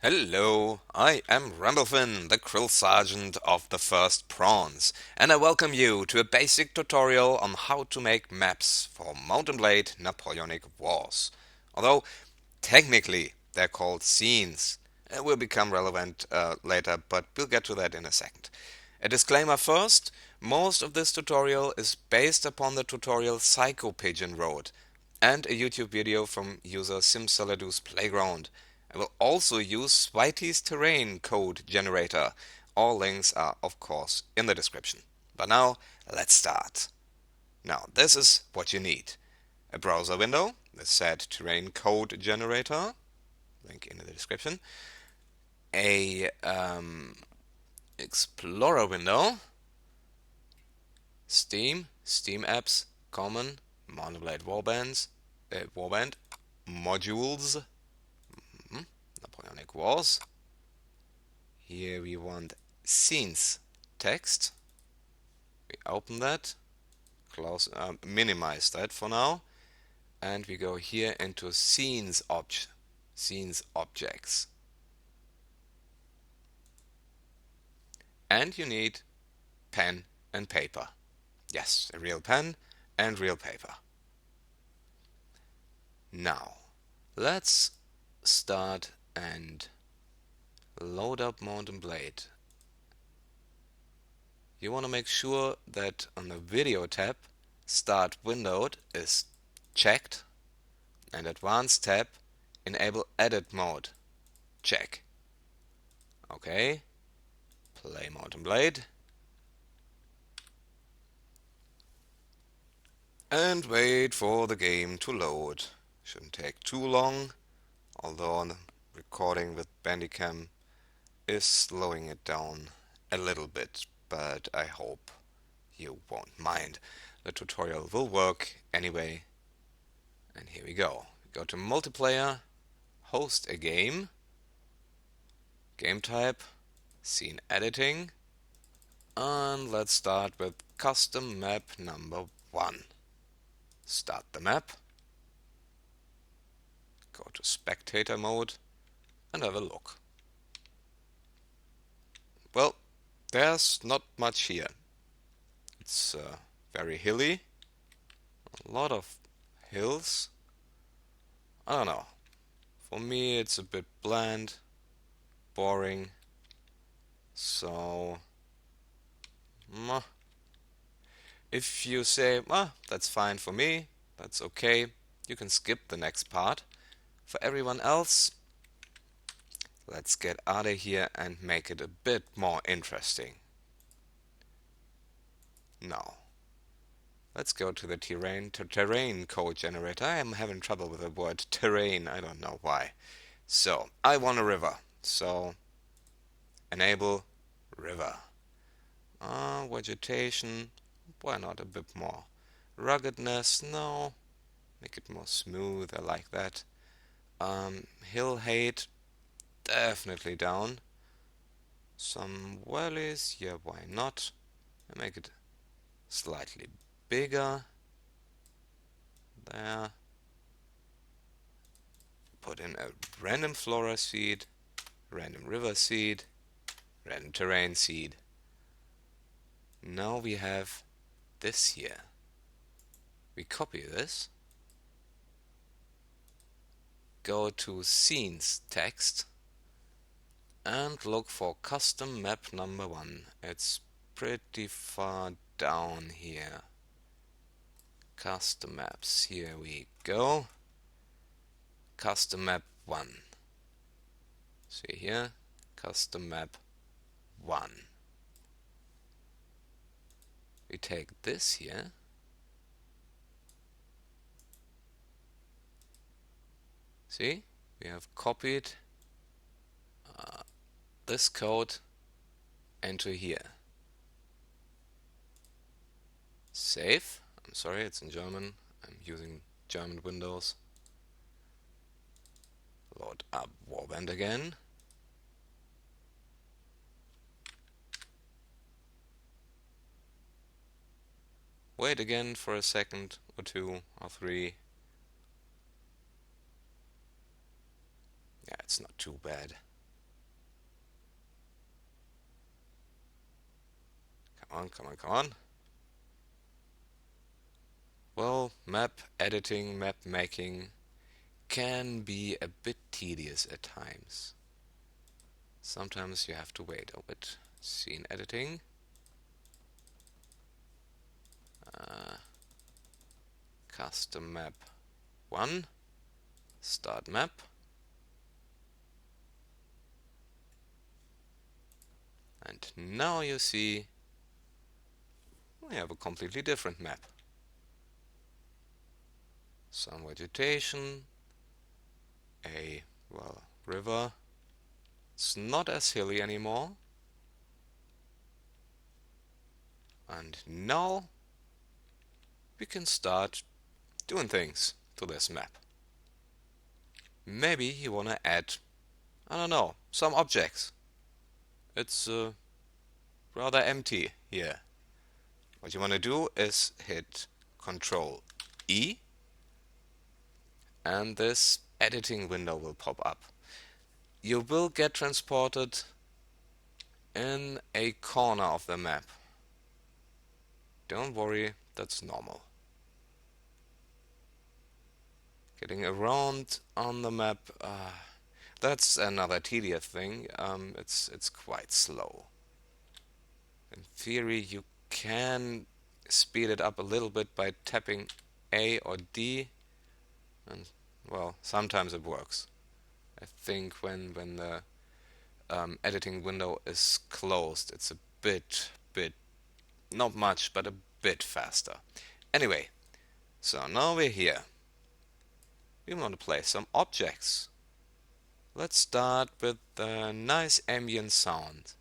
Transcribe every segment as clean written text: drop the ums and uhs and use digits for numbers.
Hello, I am Ramblefin, the Krill Sergeant of the First Prawns, and I welcome you to a basic tutorial on how to make maps for Mount&Blade Napoleonic Wars. Although, technically, they're called scenes. It will become relevant later, but we'll get to that in a second. A disclaimer first, most of this tutorial is based upon the tutorial Psychopigeon wrote, and a YouTube video from user SimSaladu's Playground. I will also use Whitey's terrain code generator. All links are, of course, in the description. But now, let's start. Now, this is what you need. A browser window, the said terrain code generator, link in the description. A Explorer window, Steam apps, common, Mount&Blade warband, modules, Napoleonic Wars. Here we want scenes text. We open that, close, minimize that for now, and we go here into scenes objects. And you need pen and paper. Yes, a real pen and real paper. Now, let's start and load up Mount&Blade. You want to make sure that on the video tab, Start Windowed is checked, and Advanced tab, Enable Edit Mode, check. Okay, play Mount&Blade. And wait for the game to load. Shouldn't take too long, although the recording with Bandicam is slowing it down a little bit, but I hope you won't mind. The tutorial will work anyway. And here we go. Go to multiplayer, host a game, game type, scene editing, and let's start with custom map number 1. Start the map, go to spectator mode, and have a look. Well, there's not much here. It's very hilly, a lot of hills. I don't know. For me, it's a bit bland, boring. So, if you say, that's fine for me, that's okay, you can skip the next part. For everyone else, let's get out of here and make it a bit more interesting. Now, let's go to the terrain code generator. I am having trouble with the word terrain, I don't know why. So, I want a river, so enable river. Vegetation, why not a bit more? Ruggedness, no. Make it more smooth, I like that. Hill height, definitely down. Some valleys, yeah, why not? I make it slightly bigger. There. Put in a random flora seed, random river seed, random terrain seed. Now we have this here. We copy this, go to scenes text, and look for custom map number 1. It's pretty far down here. Custom maps, here we go. Custom map 1. See here, custom map 1. We take this here, see, we have copied this code into here. Save. I'm sorry, it's in German. I'm using German Windows. Load up Warband again. Wait again for a second or 2 or 3. Yeah, it's not too bad. Come on, come on, come on. Well, map editing, map making can be a bit tedious at times. Sometimes you have to wait a bit. Scene editing. Uh, Custom map 1. Start map. And now you see we have a completely different map. Some vegetation, a, well, river. It's not as hilly anymore. And now we can start doing things to this map. Maybe you wanna add, I don't know, some objects. It's rather empty here. What you wanna do is hit Control E, and this editing window will pop up. You will get transported in a corner of the map. Don't worry, that's normal. Getting around on the map, that's another tedious thing. It's quite slow. In theory, you can speed it up a little bit by tapping A or D, and well, sometimes it works. I think when the editing window is closed, it's a bit, not much, but a bit faster. Anyway, so now we're here. We want to place some objects. Let's start with a nice ambient sound.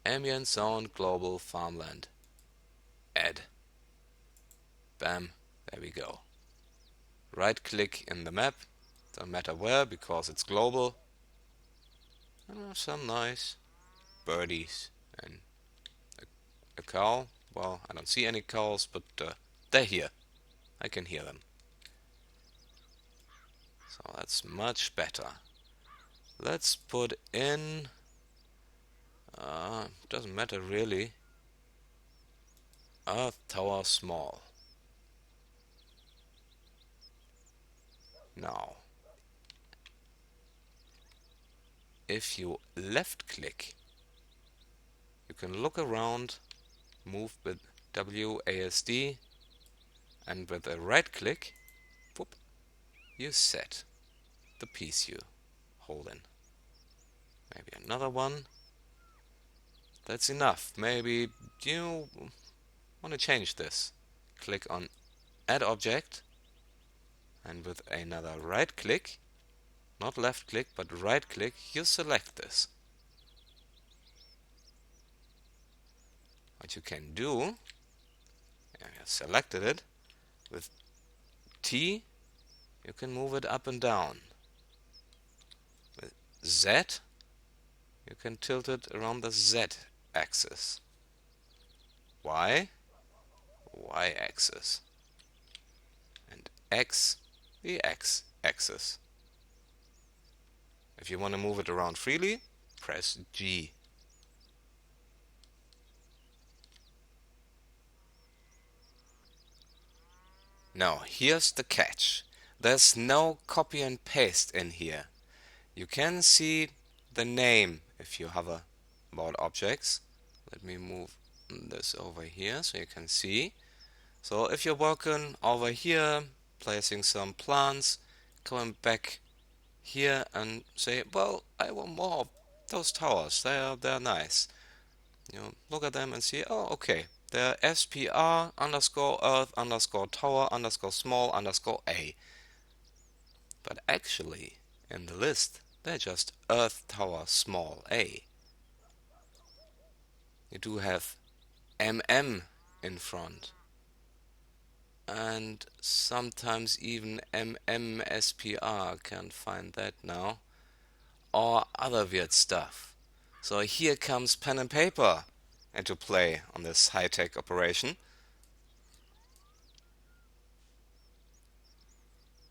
Ambient sound global farmland. Add. Bam, there we go. Right click in the map, don't matter where because it's global. And some nice birdies and a cow. Well, I don't see any cows, but they're here. I can hear them. So that's much better. Let's put in, doesn't matter really, Earth Tower small. Now, if you left click, you can look around, move with WASD, and with a right click, whoop, you set the piece you hold in. Maybe another one. That's enough. Maybe you want to change this. Click on Add Object, and with another right click, not left click, but right click, you select this. What you can do, you selected it, with T, you can move it up and down. With Z, you can tilt it around the Z axis. Y, Y axis. And X, the X axis. If you want to move it around freely, press G. Now, here's the catch. There's no copy and paste in here. You can see the name if you hover about objects. Let me move this over here so you can see. So if you're working over here, placing some plants, coming back here and say, well, I want more of those towers. They're nice. You know, look at them and see, oh, okay. They're SPR underscore Earth underscore Tower underscore small underscore A. But actually, in the list, they're just Earth Tower small A. You do have MM in front. And sometimes even MMSPR, can't find that now. Or other weird stuff. So here comes pen and paper into play on this high-tech operation.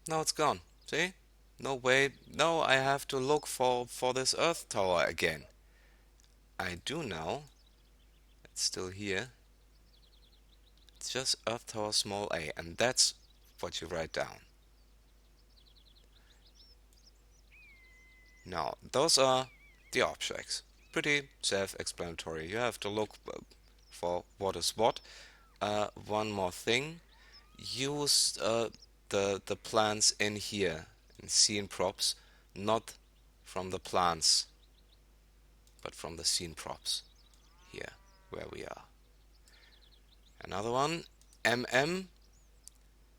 Now it's gone. See? No way. No, I have to look for this Earth Tower again. I do now it's still here. It's just Earth Tower small a, and that's what you write down. Now, those are the objects. Pretty self-explanatory. You have to look for what is what. One more thing. Use the plants in here, in scene props, not from the plants, but from the scene props, here, where we are. Another one, MM,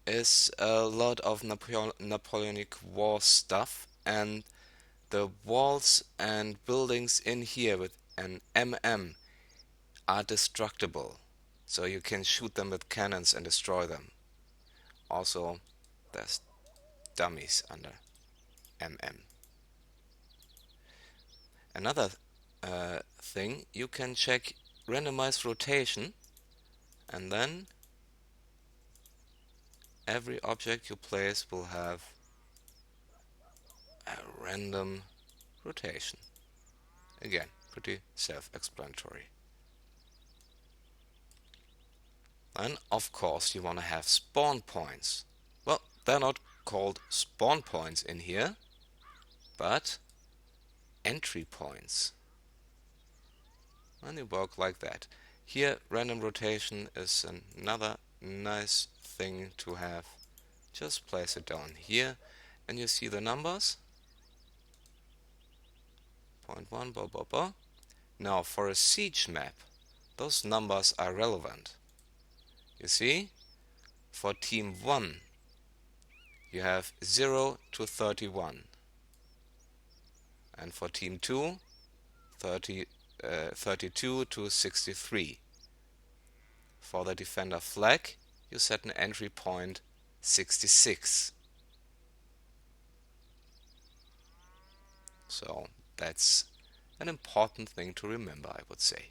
is a lot of Napoleonic War stuff, and the walls and buildings in here with an MM are destructible, so you can shoot them with cannons and destroy them. Also, there's dummies under MM. Another thing, you can check randomized rotation, and then every object you place will have a random rotation. Again, pretty self-explanatory. And of course you want to have spawn points. Well, they're not called spawn points in here, but entry points. And they work like that. Here, random rotation is another nice thing to have. Just place it down here, and you see the numbers. 0.1, blah, blah, blah. Now, for a siege map, those numbers are relevant. You see, for team 1, you have 0 to 31. And for team 2, 32 to 63. For the defender flag, you set an entry point 66. So that's an important thing to remember, I would say.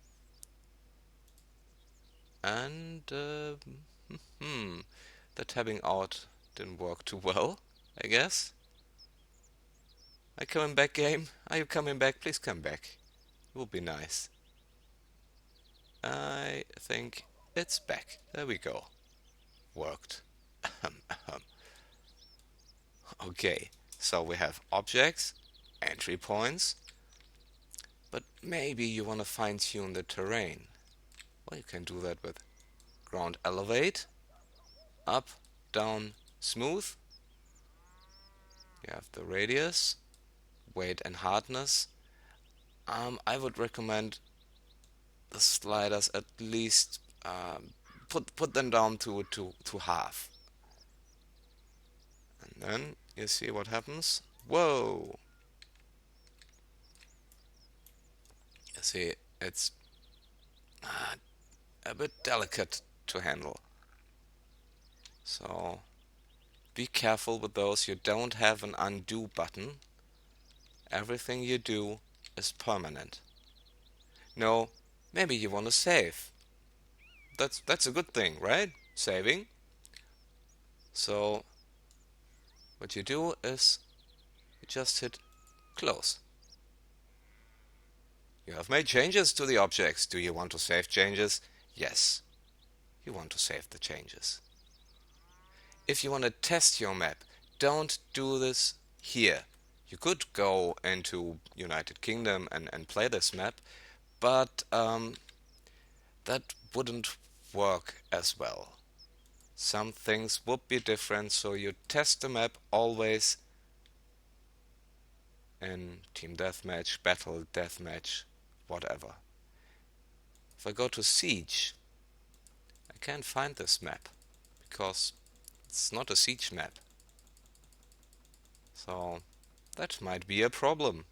And the tabbing out didn't work too well, I guess. Are you coming back, game? Are you coming back? Please come back. It would be nice. I think it's back. There we go. Worked. Okay, so we have objects, entry points, but maybe you want to fine-tune the terrain. Well, you can do that with ground elevate, up, down, smooth. You have the radius, weight and hardness. I would recommend the sliders at least put them down to half. And then you see what happens. Whoa! You see, it's a bit delicate to handle. So be careful with those. You don't have an undo button. Everything you do is permanent. No, maybe you want to save. That's a good thing, right? Saving. So what you do is you just hit close. You have made changes to the objects. Do you want to save changes? Yes, you want to save the changes. If you want to test your map, don't do this here. You could go into United Kingdom and play this map, but that wouldn't work as well. Some things would be different, so you test the map always in team deathmatch, battle deathmatch, whatever. If I go to Siege, I can't find this map because it's not a Siege map. So that might be a problem.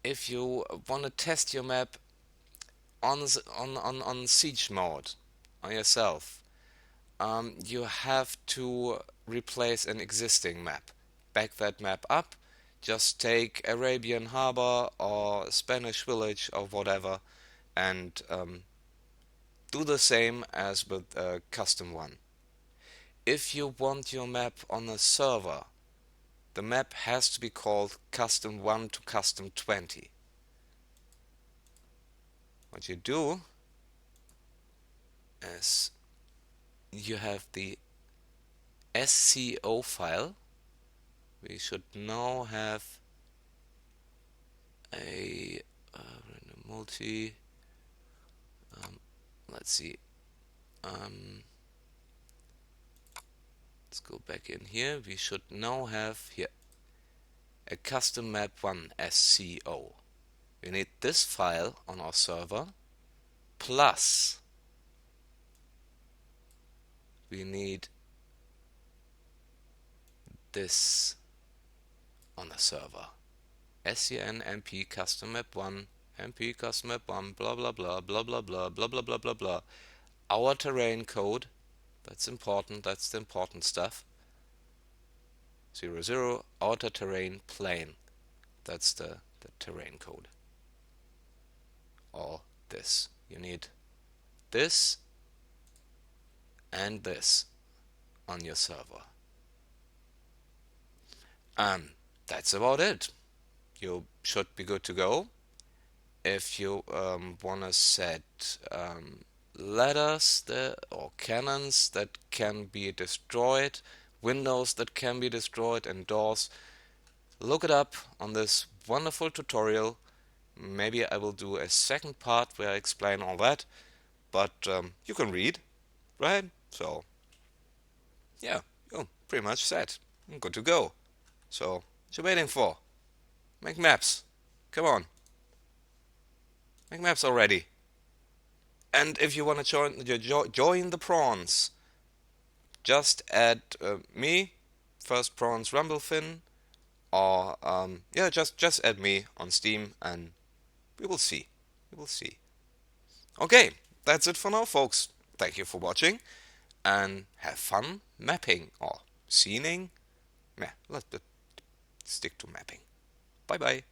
If you want to test your map on Siege mode on yourself, you have to replace an existing map. Back that map up, just take Arabian Harbor or Spanish Village or whatever, and do the same as with custom 1. If you want your map on a server, the map has to be called custom 1 to custom 20. what you do is you have the SCO file. We should now have a random multi. Let's see. Let's go back in here. We should now have here a custom map 1 SCO. We need this file on our server, plus we need this on the server. SCN MP custom map 1 MP custom map 1 blah blah blah blah blah blah blah blah blah blah blah. Our terrain code, that's important, that's the important stuff. 00 outer terrain plane, that's the terrain code. Or this. You need this and this on your server. That's about it. You should be good to go. If you wanna set ladders or cannons that can be destroyed, windows that can be destroyed, and doors, look it up on this wonderful tutorial. Maybe I will do a second part where I explain all that, but you can read, right? So yeah, you're pretty much set. I'm good to go. So what you waiting for? Make maps. Come on. Make maps already. And if you want to join the prawns, just add me, first prawns Rumblefin, or yeah, just add me on Steam, and we will see. We will see. Okay, that's it for now, folks. Thank you for watching, and have fun mapping or scening. Yeah, let's stick to mapping. Bye bye.